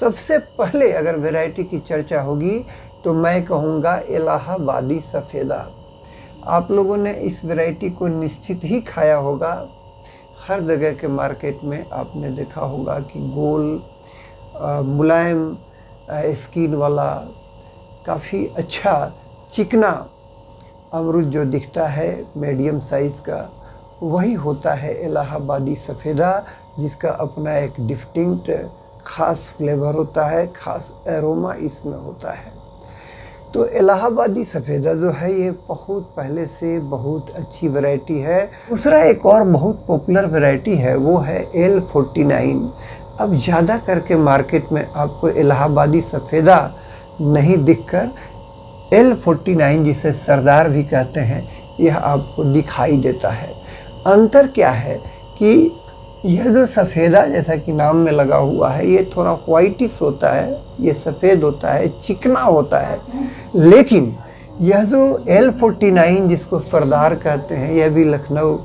सबसे पहले अगर वैरायटी की चर्चा होगी तो मैं कहूँगा इलाहाबादी सफ़ेदा। आप लोगों ने इस वैरायटी को निश्चित ही खाया होगा। हर जगह के मार्केट में आपने देखा होगा कि गोल मुलायम स्किन वाला काफ़ी अच्छा चिकना अमरूद जो दिखता है मीडियम साइज़ का, वही होता है इलाहाबादी सफ़ेदा, जिसका अपना एक डिस्टिंक्ट ख़ास फ्लेवर होता है, ख़ास एरोमा इसमें होता है। तो इलाहाबादी सफ़ेदा जो है ये बहुत पहले से बहुत अच्छी वैरायटी है। दूसरा एक और बहुत पॉपुलर वैरायटी है, वो है L49। अब ज़्यादा करके मार्केट में आपको इलाहाबादी सफ़ेदा नहीं दिखकर L49, जिसे सरदार भी कहते हैं, यह आपको दिखाई देता है। अंतर क्या है कि यह जो सफ़ेदा जैसा कि नाम में लगा हुआ है, ये थोड़ा वाइटिश होता है, ये सफ़ेद होता है, चिकना होता है। लेकिन यह जो L49 जिसको सरदार कहते हैं, यह भी लखनऊ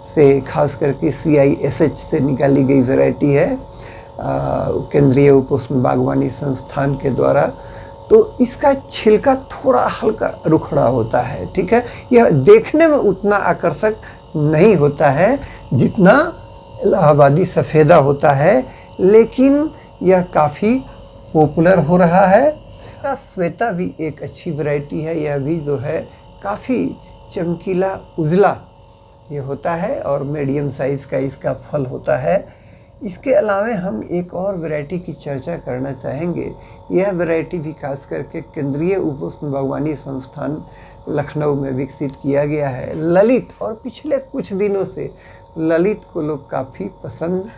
से खास करके CISH से निकाली गई वैरायटी है, केंद्रीय उपोष्ण बागवानी संस्थान के द्वारा। तो इसका छिलका थोड़ा हल्का रुखड़ा होता है, ठीक है। यह देखने में उतना आकर्षक नहीं होता है जितना इलाहाबादी सफ़ेदा होता है, लेकिन यह काफ़ी पॉपुलर हो रहा है। श्वेता भी एक अच्छी वैरायटी है, यह भी जो है काफ़ी चमकीला उजला ये होता है और मीडियम साइज़ का इसका फल होता है। इसके अलावा हम एक और वैरायटी की चर्चा करना चाहेंगे। यह वैरायटी भी खास करके केंद्रीय उपोष्ण बागवानी संस्थान लखनऊ में विकसित किया गया है, ललित। और पिछले कुछ दिनों से ललित को लोग काफ़ी पसंद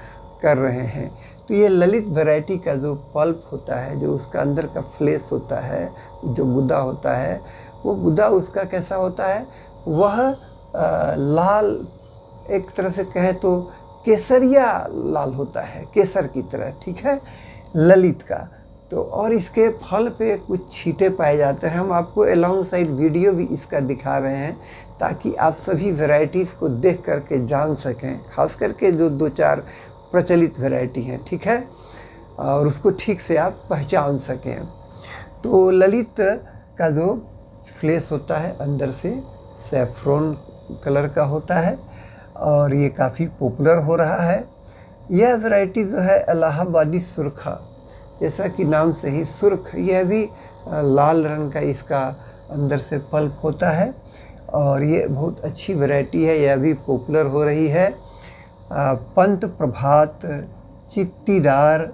कर रहे हैं। तो ये ललित वैरायटी का जो पल्प होता है, जो उसका अंदर का फ्लेश होता है, जो गुदा होता है, वो गुदा उसका कैसा होता है, वह लाल, एक तरह से कहे तो केसरिया लाल होता है, केसर की तरह, ठीक है, ललित का। तो और इसके फल पे कुछ छींटे पाए जाते हैं। हम आपको अलॉन्ग साइड वीडियो भी इसका दिखा रहे हैं ताकि आप सभी वैरायटीज़ को देख करके जान सकें, खास करके जो 2-4 प्रचलित वैरायटी हैं, ठीक है, और उसको ठीक से आप पहचान सकें। तो ललित का जो फ्लेश होता है अंदर से सैफ्रॉन कलर का होता है और ये काफ़ी पॉपुलर हो रहा है। यह वैरायटी जो है इलाहाबादी सुरखा, जैसा कि नाम से ही सुर्ख, यह भी लाल रंग का इसका अंदर से पल्प होता है और ये बहुत अच्छी वैरायटी है, यह भी पॉपुलर हो रही है। पंत प्रभात, चित्तीदार,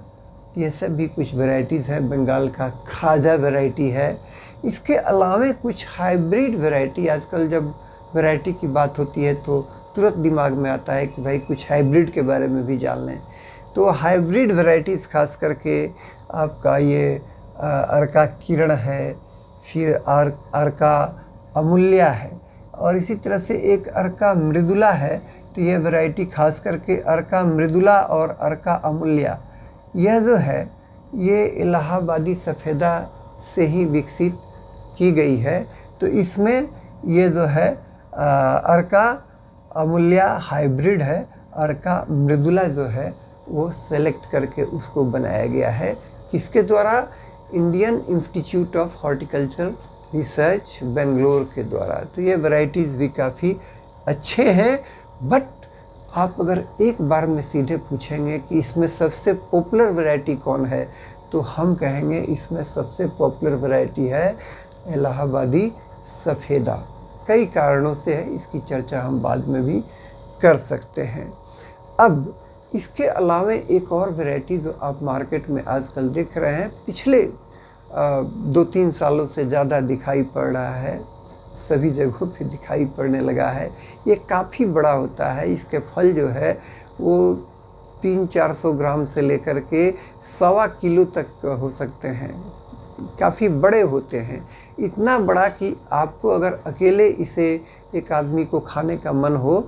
ये सब भी कुछ वैरायटीज़ हैं। बंगाल का खाजा वैरायटी है। इसके अलावा कुछ हाइब्रिड वैरायटी, आजकल जब वैरायटी की बात होती है तो तुरंत दिमाग में आता है कि भाई कुछ हाइब्रिड के बारे में भी जान लें। तो हाइब्रिड वैरायटीज़ खास करके आपका ये अर्का किरण है, फिर अर्का अमूल्या है और इसी तरह से एक अर्का मृदुला है। तो ये वैरायटी खास करके अर्का मृदुला और अर्का अमूल्या, यह जो है ये इलाहाबादी सफ़ेदा से ही विकसित की गई है। तो इसमें ये जो है अर्का अमूल्या हाइब्रिड है, अर्का मृदुला जो है वो सेलेक्ट करके उसको बनाया गया है, किसके द्वारा, Indian institute of horticulture research Bangalore के द्वारा। तो ये वैरायटीज़ भी काफ़ी अच्छे हैं। बट आप अगर एक बार में सीधे पूछेंगे कि इसमें सबसे पॉपुलर वैरायटी कौन है, तो हम कहेंगे इसमें सबसे पॉपुलर वैरायटी है इलाहाबादी सफ़ेदा। कई कारणों से है, इसकी चर्चा हम बाद में भी कर सकते हैं। अब इसके अलावा एक और वैरायटी जो आप मार्केट में आजकल देख रहे हैं, पिछले 2-3 सालों से ज़्यादा दिखाई पड़ रहा है, सभी जगहों पे दिखाई पड़ने लगा है। ये काफ़ी बड़ा होता है, इसके फल जो है वो 300-400 ग्राम से लेकर के 1.25 किलो तक हो सकते हैं, काफ़ी बड़े होते हैं। इतना बड़ा कि आपको अगर अकेले इसे एक आदमी को खाने का मन हो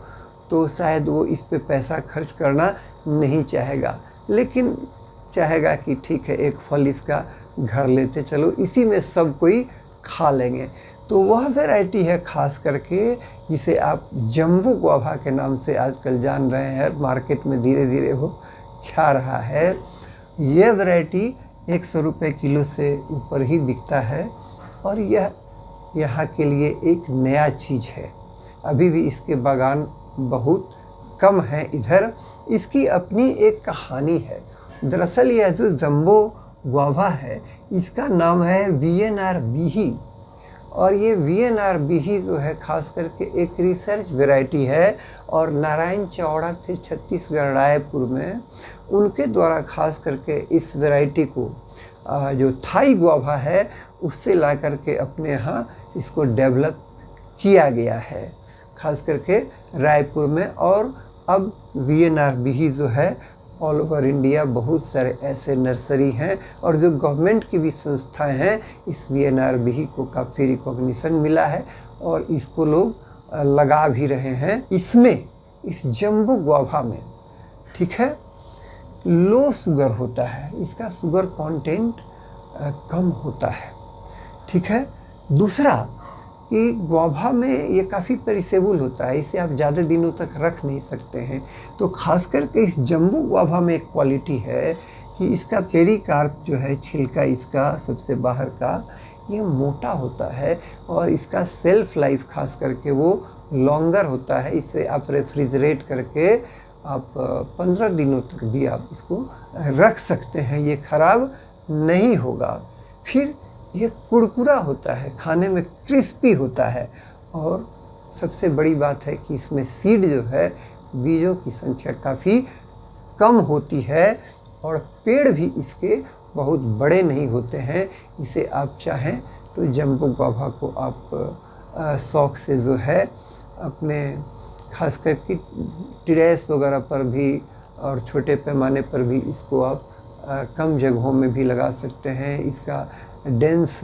तो शायद वो इस पे पैसा खर्च करना नहीं चाहेगा, लेकिन चाहेगा कि ठीक है एक फल इसका घर लेते चलो, इसी में सब कोई खा लेंगे। तो वह वैरायटी है खास करके जिसे आप जम्बो गुआवा के नाम से आजकल जान रहे हैं, मार्केट में धीरे धीरे वो छा रहा है। यह वैरायटी 100 रुपये किलो से ऊपर ही बिकता है और यह यहाँ के लिए एक नया चीज़ है। अभी भी इसके बागान बहुत कम हैं इधर। इसकी अपनी एक कहानी है। दरअसल यह जो जंबो गुआवा है इसका नाम है वीएनआर बीही, और ये वीएनआर बीही जो है खास करके एक रिसर्च वैरायटी है, और नारायण चावड़ा थे छत्तीसगढ़ रायपुर में, उनके द्वारा खास करके इस वैरायटी को जो थाई गुआवा है उससे ला करके अपने यहाँ इसको डेवलप किया गया है खास करके रायपुर में। और अब वीएनआर बीही जो है ऑल ओवर इंडिया बहुत सारे ऐसे नर्सरी हैं, और जो गवर्नमेंट की भी संस्थाएं हैं इस वीएनआर बीही को काफ़ी रिकॉग्निशन मिला है और इसको लोग लगा भी रहे हैं। इसमें इस जंबो गुआवा में ठीक है लो शुगर होता है, इसका शुगर कंटेंट कम होता है ठीक है। दूसरा कि गुआवा में ये काफ़ी पेरिसेबल होता है, इसे आप ज़्यादा दिनों तक रख नहीं सकते हैं। तो खास करके इस जंबो गुआवा में एक क्वालिटी है कि इसका पेरिकार्प जो है छिलका इसका सबसे बाहर का ये मोटा होता है और इसका सेल्फ लाइफ खास करके वो लॉन्गर होता है। इसे आप रेफ्रिजरेट करके आप 15 दिनों तक भी आप इसको रख सकते हैं, ये ख़राब नहीं होगा। फिर ये कुरकुरा होता है, खाने में क्रिस्पी होता है, और सबसे बड़ी बात है कि इसमें सीड जो है बीजों की संख्या काफ़ी कम होती है और पेड़ भी इसके बहुत बड़े नहीं होते हैं। इसे आप चाहें तो जंबो गुआवा को आप शौक से जो है अपने खास करके टेरेस वगैरह पर भी और छोटे पैमाने पर भी इसको आप कम जगहों में भी लगा सकते हैं। इसका डेंस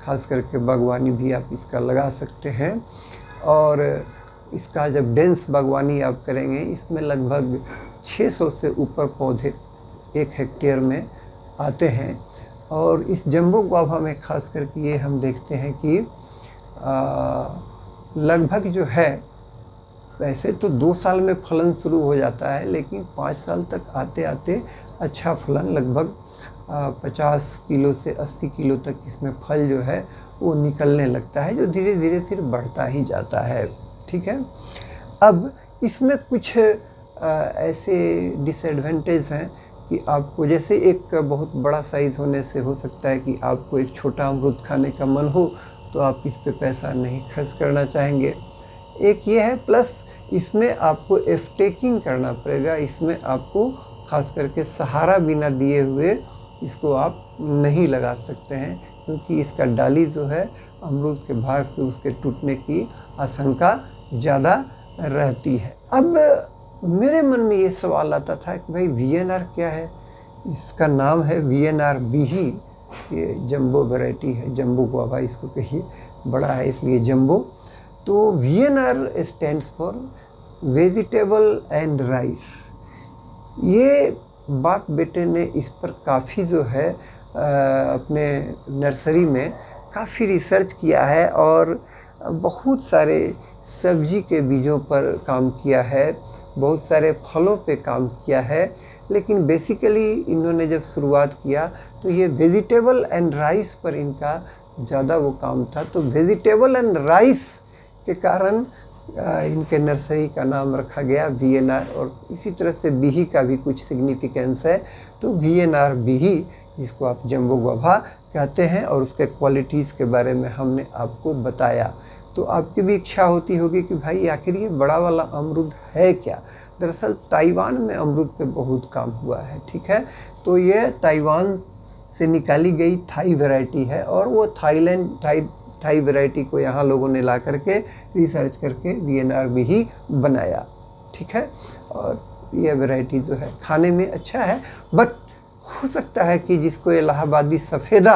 खास करके बागवानी भी आप इसका लगा सकते हैं, और इसका जब डेंस बागवानी आप करेंगे इसमें लगभग 600 से ऊपर पौधे 1 हेक्टेयर में आते हैं। और इस जंबो गुआवा में खास करके ये हम देखते हैं कि लगभग जो है वैसे तो 2 साल में फलन शुरू हो जाता है, लेकिन 5 साल तक आते आते अच्छा फलन लगभग 50 किलो से 80 किलो तक इसमें फल जो है वो निकलने लगता है, जो धीरे धीरे फिर बढ़ता ही जाता है ठीक है। अब इसमें कुछ ऐसे डिसएडवांटेज हैं कि आपको जैसे एक बहुत बड़ा साइज़ होने से हो सकता है कि आपको एक छोटा अमरूद खाने का मन हो तो आप इस पे पैसा नहीं खर्च करना चाहेंगे, एक ये है। प्लस इसमें आपको स्टेकिंग करना पड़ेगा, इसमें आपको खास करके सहारा बिना दिए हुए इसको आप नहीं लगा सकते हैं, क्योंकि इसका डाली जो है अमरूद के भार से उसके टूटने की आशंका ज़्यादा रहती है। अब मेरे मन में ये सवाल आता था कि भाई वीएनआर क्या है? इसका नाम है वीएनआर बीही, ये जंबो वैरायटी है, जंबो गुआवा इसको कहिए, बड़ा है इसलिए जंबो। तो VNR stands for vegetable and rice. ये बाप बेटे ने इस पर काफ़ी जो है अपने नर्सरी में काफ़ी रिसर्च किया है और बहुत सारे सब्जी के बीजों पर काम किया है, बहुत सारे फलों पे काम किया है, लेकिन बेसिकली इन्होंने जब शुरुआत किया तो ये वेजिटेबल एंड राइस पर इनका ज़्यादा वो काम था। तो वेजिटेबल एंड राइस के कारण इनके नर्सरी का नाम रखा गया वीएनआर, और इसी तरह से बीही का भी कुछ सिग्निफिकेंस है। तो वीएनआर बीही जिसको आप जंबो गुआवा कहते हैं, और उसके क्वालिटीज़ के बारे में हमने आपको बताया। तो आपकी भी इच्छा होती होगी कि भाई आखिर ये बड़ा वाला अमरूद है क्या? दरअसल ताइवान में अमरूद पे बहुत काम हुआ है ठीक है। तो ये ताइवान से निकाली गई थाई वैरायटी है, और वो थाई वैरायटी को यहाँ लोगों ने ला करके रिसर्च करके वीएनआर बीही बनाया ठीक है। और यह वैरायटी जो है खाने में अच्छा है, बट हो सकता है कि जिसको इलाहाबादी सफ़ेदा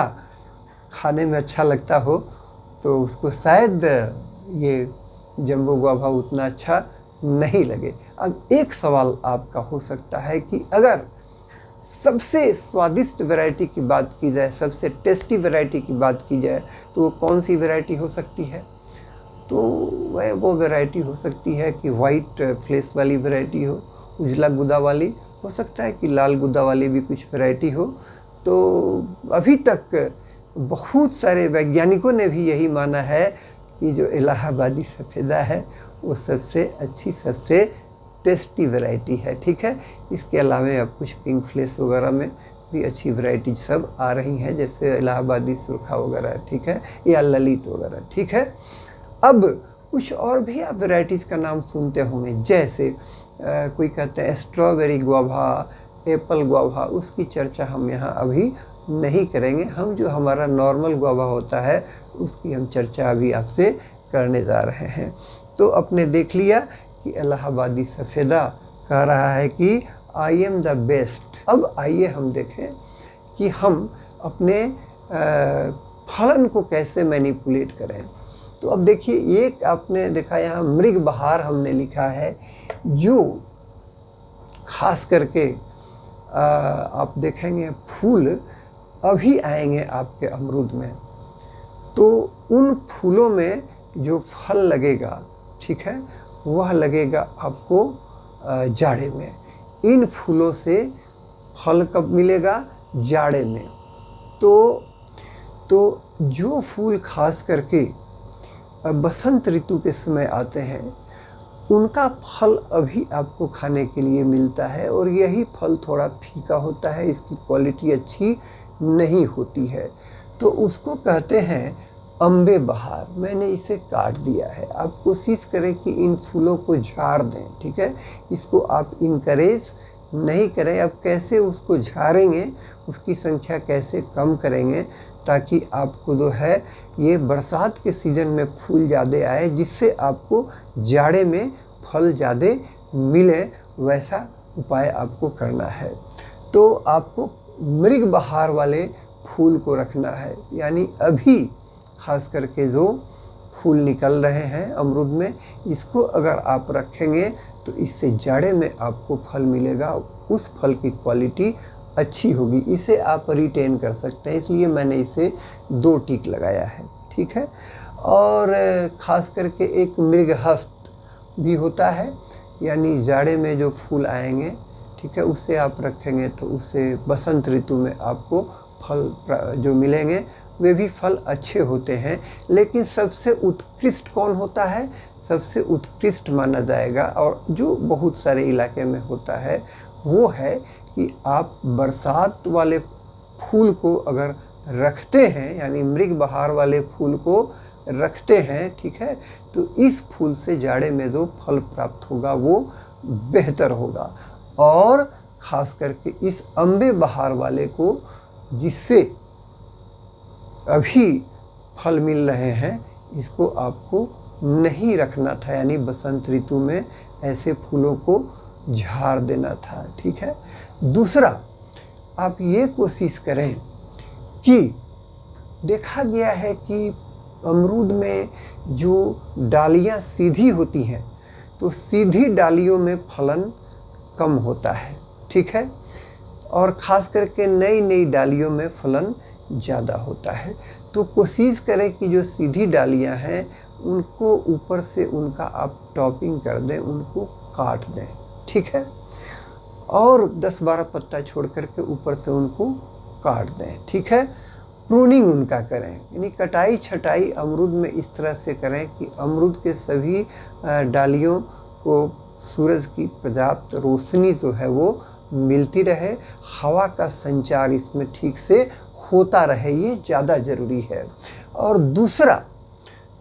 खाने में अच्छा लगता हो तो उसको शायद ये जंबो गुआवा उतना अच्छा नहीं लगे। अब एक सवाल आपका हो सकता है कि अगर सबसे स्वादिष्ट वैरायटी की बात की जाए, सबसे टेस्टी वैरायटी की बात की जाए, तो वो कौन सी वैरायटी हो सकती है? तो वह वो वैरायटी हो सकती है कि वाइट फ्लेश वाली वैरायटी हो, उजला गुदा वाली, हो सकता है कि लाल गुदा वाली भी कुछ वैरायटी हो। तो अभी तक बहुत सारे वैज्ञानिकों ने भी यही माना है कि जो इलाहाबादी सफ़ेदा है वो सबसे अच्छी, सबसे टेस्टी वैरायटी है। ठीक है, इसके अलावा अब कुछ पिंक फ्लेश वगैरह में भी अच्छी वैरायटी सब आ रही हैं, जैसे इलाहाबादी सुरखा वगैरह, ठीक है, या ललित वगैरह। ठीक है, अब कुछ और भी आप वैरायटीज़ का नाम सुनते होंगे, जैसे कोई कहते हैं स्ट्रॉबेरी गुआवा, एप्पल गुआवा, उसकी चर्चा हम यहाँ अभी नहीं करेंगे। हम जो हमारा नॉर्मल गुआवा होता है उसकी हम चर्चा अभी आपसे करने जा रहे हैं। तो आपने देख लिया कि इलाहाबादी सफ़ेदा कह रहा है कि आई एम द बेस्ट। अब आइए हम देखें कि हम अपने फलन को कैसे मैनिपुलेट करें। तो अब देखिए, एक आपने देखा यहाँ मृग बहार हमने लिखा है, जो खास करके आप देखेंगे फूल अभी आएंगे आपके अमरूद में, तो उन फूलों में जो फल लगेगा, ठीक है, वह लगेगा आपको जाड़े में। इन फूलों से फल कब मिलेगा? जाड़े में। तो जो फूल खास करके बसंत ऋतु के समय आते हैं, उनका फल अभी आपको खाने के लिए मिलता है, और यही फल थोड़ा फीका होता है, इसकी क्वालिटी अच्छी नहीं होती है, तो उसको कहते हैं अम्बे बहार। मैंने इसे काट दिया है। आप कोशिश करें कि इन फूलों को झाड़ दें, ठीक है, इसको आप इनकरेज नहीं करें। अब कैसे उसको झाड़ेंगे, उसकी संख्या कैसे कम करेंगे, ताकि आपको जो है ये बरसात के सीज़न में फूल ज़्यादा आए, जिससे आपको जाड़े में फल ज़्यादा मिले, वैसा उपाय आपको करना है। तो आपको मृग बहार वाले फूल को रखना है, यानी अभी खास करके जो फूल निकल रहे हैं अमरूद में, इसको अगर आप रखेंगे तो इससे जाड़े में आपको फल मिलेगा, उस फल की क्वालिटी अच्छी होगी, इसे आप रिटेन कर सकते हैं। इसलिए मैंने इसे 2 टिक लगाया है, ठीक है। और ख़ास करके एक मृगहस्त भी होता है, यानी जाड़े में जो फूल आएंगे, ठीक है, उससे आप रखेंगे तो उससे बसंत ऋतु में आपको फल जो मिलेंगे वे भी फल अच्छे होते हैं। लेकिन सबसे उत्कृष्ट कौन होता है? सबसे उत्कृष्ट माना जाएगा, और जो बहुत सारे इलाके में होता है, वो है कि आप बरसात वाले फूल को अगर रखते हैं, यानी मृग बहार वाले फूल को रखते हैं, ठीक है, तो इस फूल से जाड़े में जो फल प्राप्त होगा वो बेहतर होगा। और ख़ास करके इस अम्बे बहार वाले को, जिससे अभी फल मिल रहे हैं, इसको आपको नहीं रखना था, यानी बसंत ऋतु में ऐसे फूलों को झाड़ देना था, ठीक है। दूसरा, आप ये कोशिश करें कि देखा गया है कि अमरूद में जो डालियां सीधी होती हैं, तो सीधी डालियों में फलन कम होता है, ठीक है, और ख़ास करके नई नई डालियों में फलन ज़्यादा होता है। तो कोशिश करें कि जो सीधी डालियां हैं उनको ऊपर से उनका आप टॉपिंग कर दें, उनको काट दें, ठीक है, और 10-12 पत्ता छोड़ करके ऊपर से उनको काट दें, ठीक है। प्रूनिंग उनका करें, यानी कटाई छटाई अमरूद में इस तरह से करें कि अमरूद के सभी डालियों को सूरज की पर्याप्त रोशनी जो है वो मिलती रहे, हवा का संचार इसमें ठीक से होता रहे, ये ज़्यादा ज़रूरी है। और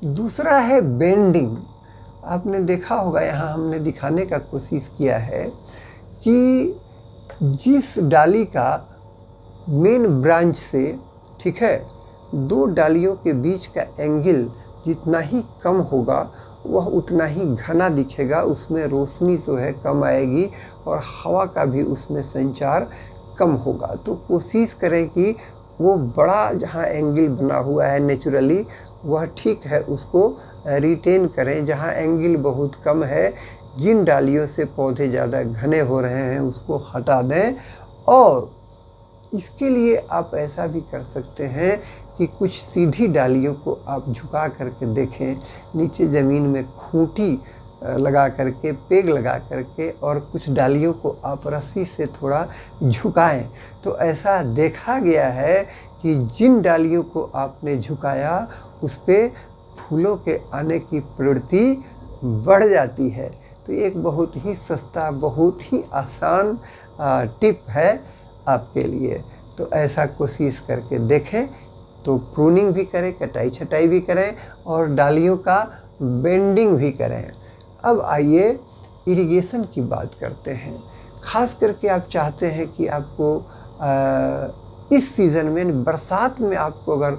दूसरा है बेंडिंग। आपने देखा होगा, यहाँ हमने दिखाने का कोशिश किया है कि जिस डाली का मेन ब्रांच से, ठीक है, 2 डालियों के बीच का एंगल जितना ही कम होगा वह उतना ही घना दिखेगा, उसमें रोशनी जो है कम आएगी और हवा का भी उसमें संचार कम होगा। तो कोशिश करें कि वो बड़ा जहाँ एंगल बना हुआ है नेचुरली, वह ठीक है, उसको रिटेन करें। जहाँ एंगल बहुत कम है, जिन डालियों से पौधे ज़्यादा घने हो रहे हैं, उसको हटा दें। और इसके लिए आप ऐसा भी कर सकते हैं कि कुछ सीधी डालियों को आप झुका करके देखें, नीचे ज़मीन में खूंटी लगा करके, पेग लगा करके और कुछ डालियों को आप रस्सी से थोड़ा झुकाएं। तो ऐसा देखा गया है कि जिन डालियों को आपने झुकाया उस पे फूलों के आने की प्रवृत्ति बढ़ जाती है। तो एक बहुत ही सस्ता, बहुत ही आसान टिप है आपके लिए। तो ऐसा कोशिश करके देखें। तो प्रूनिंग भी करें, कटाई छटाई भी करें और डालियों का बेंडिंग भी करें। अब आइए इरिगेशन की बात करते हैं। ख़ास करके आप चाहते हैं कि आपको इस सीज़न में, बरसात में आपको अगर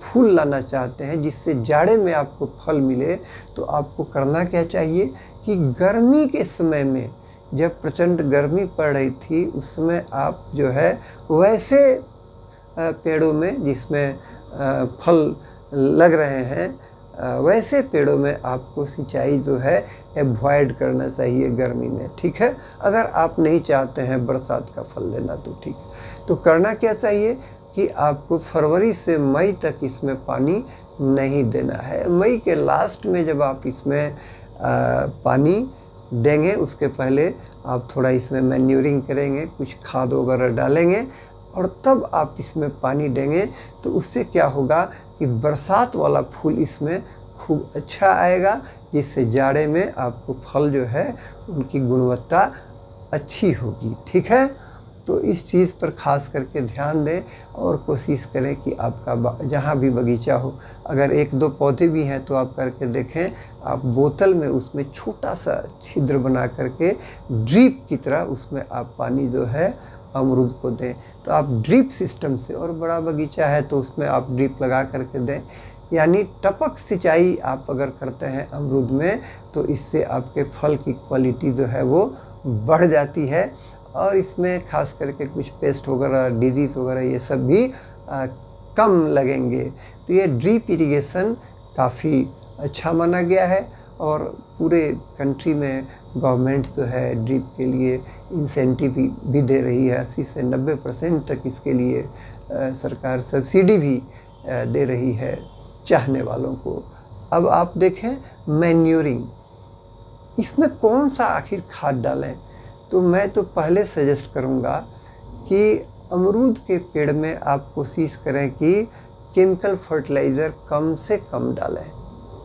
फूल लाना चाहते हैं जिससे जाड़े में आपको फल मिले, तो आपको करना क्या चाहिए कि गर्मी के समय में, जब प्रचंड गर्मी पड़ रही थी, उस समय आप जो है वैसे पेड़ों में जिसमें फल लग रहे हैं, वैसे पेड़ों में आपको सिंचाई जो है एवॉइड करना चाहिए गर्मी में। ठीक है, अगर आप नहीं चाहते हैं बरसात का फल लेना तो ठीक है। तो करना क्या चाहिए कि आपको फरवरी से मई तक इसमें पानी नहीं देना है। मई के लास्ट में जब आप इसमें पानी देंगे, उसके पहले आप थोड़ा इसमें मैन्यूरिंग करेंगे, कुछ खाद वगैरह डालेंगे और तब आप इसमें पानी देंगे। तो उससे क्या होगा कि बरसात वाला फूल इसमें खूब अच्छा आएगा, जिससे जाड़े में आपको फल जो है उनकी गुणवत्ता अच्छी होगी। ठीक है, तो इस चीज़ पर ख़ास करके ध्यान दें और कोशिश करें कि आपका जहाँ भी बगीचा हो, अगर एक दो पौधे भी हैं तो आप करके देखें। आप बोतल में उसमें छोटा सा छिद्र बना करके ड्रिप की तरह उसमें आप पानी जो है अमरूद को दें। तो आप ड्रिप सिस्टम से, और बड़ा बगीचा है तो उसमें आप ड्रिप लगा करके दें, यानी टपक सिंचाई आप अगर करते हैं अमरूद में, तो इससे आपके फल की क्वालिटी जो है वो बढ़ जाती है और इसमें खास करके कुछ पेस्ट वगैरह, डिजीज़ वगैरह ये सब भी कम लगेंगे। तो ये ड्रिप इरिगेशन काफ़ी अच्छा माना गया है और पूरे कंट्री में गवर्नमेंट जो है ड्रिप के लिए इंसेंटिव भी दे रही है। 80 से 90% तक इसके लिए सरकार सब्सिडी भी दे रही है चाहने वालों को। अब आप देखें मैन्यूरिंग, इसमें कौन सा आखिर खाद डालें? तो मैं तो पहले सजेस्ट करूँगा कि अमरूद के पेड़ में आप कोशिश करें कि केमिकल फर्टिलाइज़र कम से कम डालें।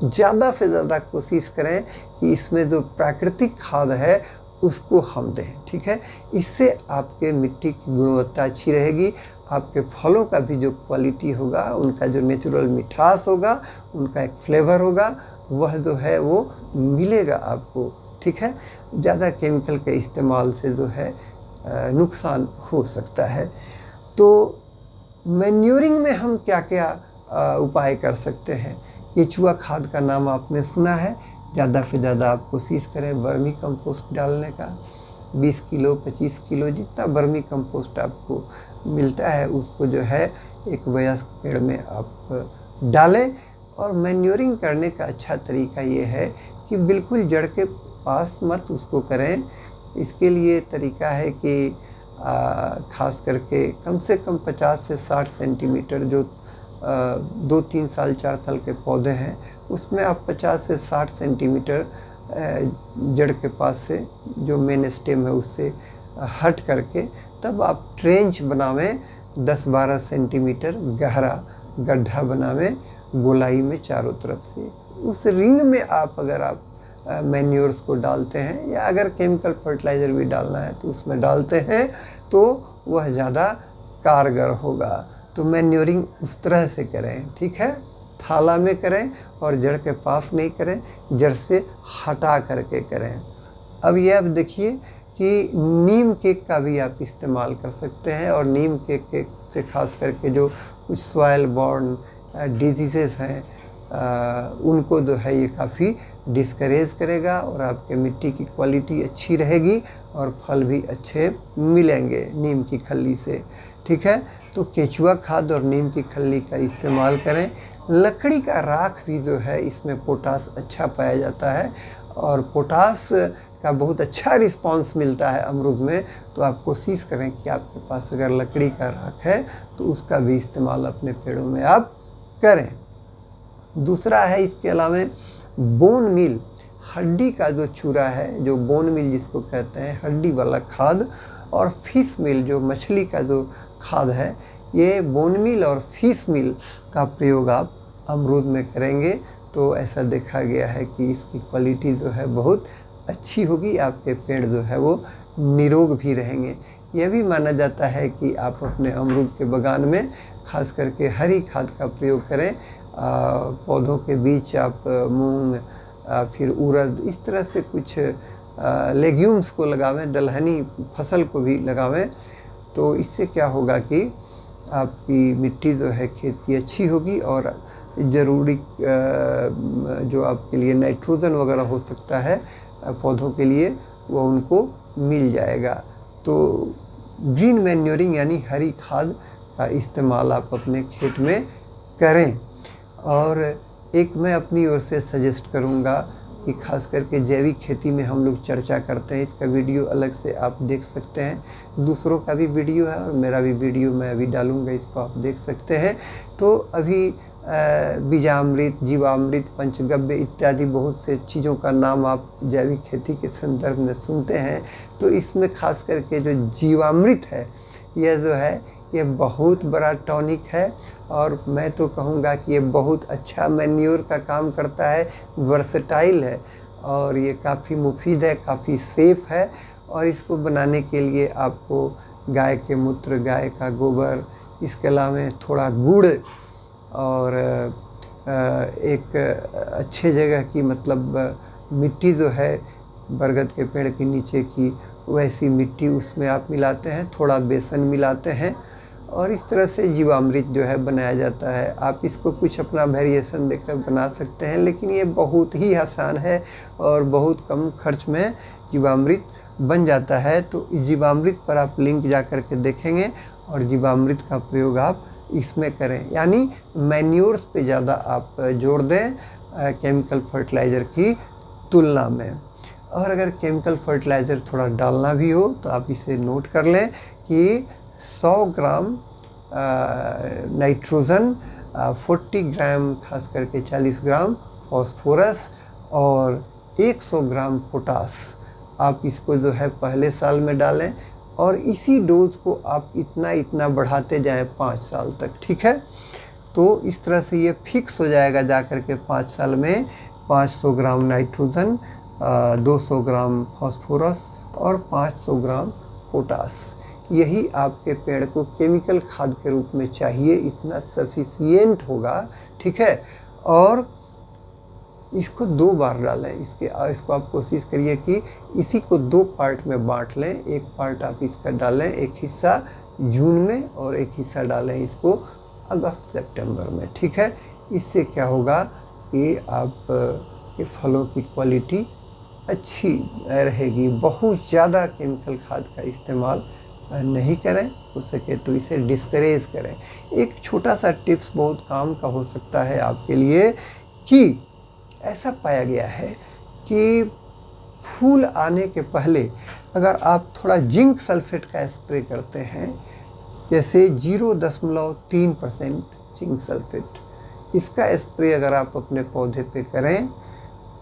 ज़्यादा से ज़्यादा कोशिश करें कि इसमें जो प्राकृतिक खाद है उसको हम दें। ठीक है, इससे आपके मिट्टी की गुणवत्ता अच्छी रहेगी, आपके फलों का भी जो क्वालिटी होगा, उनका जो नेचुरल मिठास होगा, उनका एक फ्लेवर होगा, वह जो है वो मिलेगा आपको। ठीक है, ज़्यादा केमिकल के इस्तेमाल से जो है नुकसान हो सकता है। तो मैन्यूरिंग में हम क्या क्या उपाय कर सकते हैं? केचुआ खाद का नाम आपने सुना है। ज़्यादा से ज़्यादा आप कोशिश करें वर्मी कंपोस्ट डालने का। 20 किलो 25 किलो जितना वर्मी कंपोस्ट आपको मिलता है उसको जो है एक वयस्क पेड़ में आप डालें। और मैन्यूरिंग करने का अच्छा तरीका ये है कि बिल्कुल जड़ के पास मत उसको करें। इसके लिए तरीका है कि खास करके कम से कम 50 से 60 सेंटीमीटर जो 2-3 साल 4 साल के पौधे हैं उसमें आप 50 से 60 सेंटीमीटर जड़ के पास से जो मेन स्टेम है उससे हट करके तब आप ट्रेंच बनावें। 10-12 सेंटीमीटर गहरा गड्ढा बनावें गोलाई में चारों तरफ से। उस रिंग में आप अगर आप मैन्योर्स को डालते हैं या अगर केमिकल फर्टिलाइज़र भी डालना है तो उसमें डालते हैं तो वह ज़्यादा कारगर होगा। तो मैन्योरिंग उस तरह से करें। ठीक है, थाला में करें और जड़ के पास नहीं करें, जड़ से हटा करके करें। अब ये आप देखिए कि नीम केक का भी आप इस्तेमाल कर सकते हैं और नीम केक से खास करके जो कुछ सॉइल बॉर्न डिजीज़ेस हैं उनको जो है ये काफ़ी डिस्करेज करेगा और आपके मिट्टी की क्वालिटी अच्छी रहेगी और फल भी अच्छे मिलेंगे नीम की खल्ली से। ठीक है, तो केचुआ खाद और नीम की खल्ली का इस्तेमाल करें। लकड़ी का राख भी जो है इसमें पोटास अच्छा पाया जाता है और पोटास का बहुत अच्छा रिस्पांस मिलता है अमरूद में। तो आप कोशिश करें कि आपके पास अगर लकड़ी का राख है तो उसका भी इस्तेमाल अपने पेड़ों में आप करें। दूसरा है इसके अलावा बोन मील। हड्डी का जो चूरा है, जो बोन मील जिसको कहते हैं, हड्डी वाला खाद, और फिश मील जो मछली का जो खाद है, ये बोन मील और फिश मील का प्रयोग आप अमरूद में करेंगे तो ऐसा देखा गया है कि इसकी क्वालिटी जो है बहुत अच्छी होगी, आपके पेड़ जो है वो निरोग भी रहेंगे। यह भी माना जाता है कि आप अपने अमरूद के बागान में खास करके हरी खाद का प्रयोग करें। पौधों के बीच आप मूंग, फिर उड़द, इस तरह से कुछ लेग्यूम्स को लगावें, दलहनी फसल को भी लगावें, तो इससे क्या होगा कि आपकी मिट्टी जो है खेत की अच्छी होगी और ज़रूरी जो आपके लिए नाइट्रोजन वगैरह हो सकता है पौधों के लिए, वो उनको मिल जाएगा। तो ग्रीन मैन्योरिंग यानी हरी खाद का इस्तेमाल आप अपने खेत में करें। और एक मैं अपनी ओर से सजेस्ट करूंगा कि खास करके जैविक खेती में हम लोग चर्चा करते हैं, इसका वीडियो अलग से आप देख सकते हैं, दूसरों का भी वीडियो है और मेरा भी वीडियो मैं अभी डालूंगा, इसको आप देख सकते हैं। तो अभी बीजामृत, जीवामृत, पंचगव्य इत्यादि बहुत से चीज़ों का नाम आप जैविक खेती के संदर्भ में सुनते हैं। तो इसमें खास करके जो जीवामृत है, यह जो है ये बहुत बड़ा टॉनिक है और मैं तो कहूँगा कि ये बहुत अच्छा मैन्योर का काम करता है, वर्सेटाइल है और ये काफ़ी मुफीद है, काफ़ी सेफ़ है। और इसको बनाने के लिए आपको गाय के मूत्र, गाय का गोबर, इसके अलावा थोड़ा गुड़ और एक अच्छे जगह की मतलब मिट्टी जो है बरगद के पेड़ के नीचे की वैसी मिट्टी उसमें आप मिलाते हैं, थोड़ा बेसन मिलाते हैं और इस तरह से जीवामृत जो है बनाया जाता है। आप इसको कुछ अपना वेरिएशन देकर बना सकते हैं, लेकिन ये बहुत ही आसान है और बहुत कम खर्च में जीवामृत बन जाता है। तो इस जीवामृत पर आप लिंक जा कर के देखेंगे और जीवामृत का प्रयोग आप इसमें करें, यानी मैन्योर्स पे ज़्यादा आप जोड़ दें केमिकल फर्टिलाइज़र की तुलना में। और अगर केमिकल फर्टिलाइज़र थोड़ा डालना भी हो तो आप इसे नोट कर लें कि 100 ग्राम नाइट्रोजन, 40 ग्राम खास करके 40 ग्राम फॉस्फोरस और 100 ग्राम पोटास, आप इसको जो है पहले साल में डालें और इसी डोज को आप इतना बढ़ाते जाएं 5 साल तक, ठीक है। तो इस तरह से ये फिक्स हो जाएगा जा कर के 5 साल में 500 ग्राम नाइट्रोजन, 200 ग्राम फॉस्फोरस और 500 ग्राम पोटास। यही आपके पेड़ को केमिकल खाद के रूप में चाहिए, इतना सफिशिएंट होगा, ठीक है। और इसको 2 बार डालें, इसको आप कोशिश करिए कि इसी को 2 पार्ट में बांट लें। एक पार्ट आप इसका डालें, एक हिस्सा जून में और एक हिस्सा डालें इसको अगस्त सितंबर में, ठीक है। इससे क्या होगा कि आप के फलों की क्वालिटी अच्छी रहेगी। बहुत ज़्यादा केमिकल खाद का इस्तेमाल नहीं करें, हो सके तो इसे डिस्करेज करें। एक छोटा सा टिप्स बहुत काम का हो सकता है आपके लिए कि ऐसा पाया गया है कि फूल आने के पहले अगर आप थोड़ा जिंक सल्फेट का स्प्रे करते हैं, जैसे 0.3% जिंक सल्फेट, इसका स्प्रे अगर आप अपने पौधे पे करें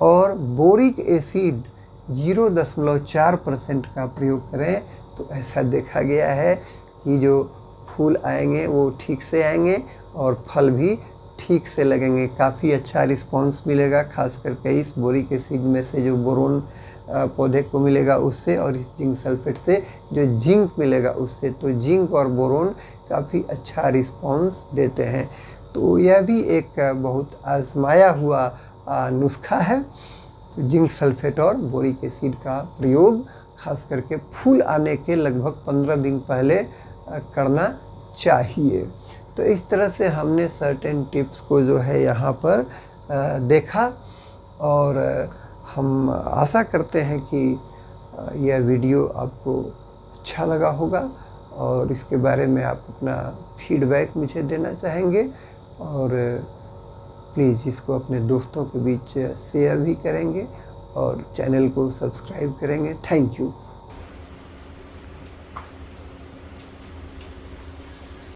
और बोरिक एसिड 0.4% का प्रयोग करें, तो ऐसा देखा गया है कि जो फूल आएंगे वो ठीक से आएंगे और फल भी ठीक से लगेंगे। काफ़ी अच्छा रिस्पांस मिलेगा, खास करके इस बोरिक एसिड में से जो बोरोन पौधे को मिलेगा उससे, और इस जिंक सल्फेट से जो जिंक मिलेगा उससे। तो जिंक और बोरोन काफ़ी अच्छा रिस्पांस देते हैं। तो यह भी एक बहुत आजमाया हुआ नुस्खा है। जिंक सल्फेट और बोरिक एसिड का प्रयोग खास करके फूल आने के लगभग 15 दिन पहले करना चाहिए। तो इस तरह से हमने सर्टेन टिप्स को जो है यहाँ पर देखा और हम आशा करते हैं कि यह वीडियो आपको अच्छा लगा होगा और इसके बारे में आप अपना फीडबैक मुझे देना चाहेंगे और प्लीज़ इसको अपने दोस्तों के बीच शेयर भी करेंगे और चैनल को सब्सक्राइब करेंगे। Thank you.